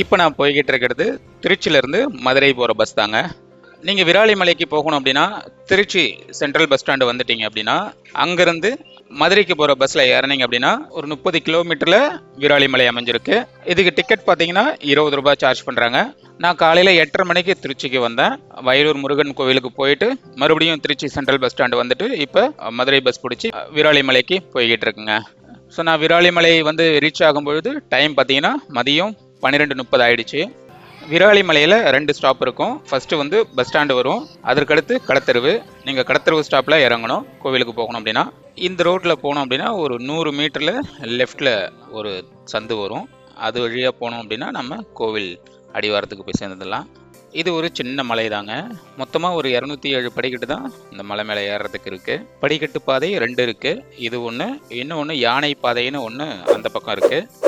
இப்போ நான் போய்கிட்டு இருக்கிறது திருச்சியிலேருந்து மதுரை போகிற பஸ் தாங்க. நீங்கள் விராலிமலைக்கு போகணும் அப்படின்னா திருச்சி சென்ட்ரல் பஸ் ஸ்டாண்டு வந்துட்டீங்க அப்படின்னா அங்கேருந்து மதுரைக்கு போகிற பஸ்ஸில் ஏறினீங்க அப்படின்னா ஒரு 30 கிலோமீட்டரில் விராலிமலை அமைஞ்சிருக்கு. இதுக்கு டிக்கெட் பார்த்தீங்கன்னா 20 ரூபாய் சார்ஜ் பண்ணுறாங்க. நான் காலையில் 8:30 மணிக்கு திருச்சிக்கு வந்தேன். வயலூர் முருகன் கோவிலுக்கு போயிட்டு மறுபடியும் திருச்சி சென்ட்ரல் பஸ் ஸ்டாண்டு வந்துட்டு இப்போ மதுரை பஸ் பிடிச்சி விராலிமலைக்கு போய்கிட்டு இருக்குங்க. ஸோ நான் விராலிமலை வந்து ரீச் ஆகும்பொழுது டைம் பார்த்தீங்கன்னா மதியம் 12:30 ஆயிடுச்சு. விராலிமலையில் 2 ஸ்டாப் இருக்கும். ஃபஸ்ட்டு வந்து பஸ் ஸ்டாண்டு வரும், அதற்கடுத்து கடத்தெருவு. நீங்கள் கடத்தெருவு ஸ்டாப்பில் இறங்கணும் கோவிலுக்கு போகணும் அப்படின்னா. இந்த ரோட்டில் போனோம் அப்படின்னா ஒரு 100 மீட்டரில் லெஃப்டில் ஒரு சந்து வரும். அது வழியாக போனோம் அப்படின்னா நம்ம கோவில் அடிவாரத்துக்கு போய் சேர்ந்துடலாம். இது ஒரு சின்ன மலை தாங்க. மொத்தமாக ஒரு 207 படிக்கட்டு தான் இந்த மலை மேலே ஏறுறதுக்கு இருக்குது. படிக்கட்டு பாதை 2 இருக்குது. இது ஒன்று, இன்னும் ஒன்று யானை பாதைன்னு ஒன்று அந்த பக்கம் இருக்குது.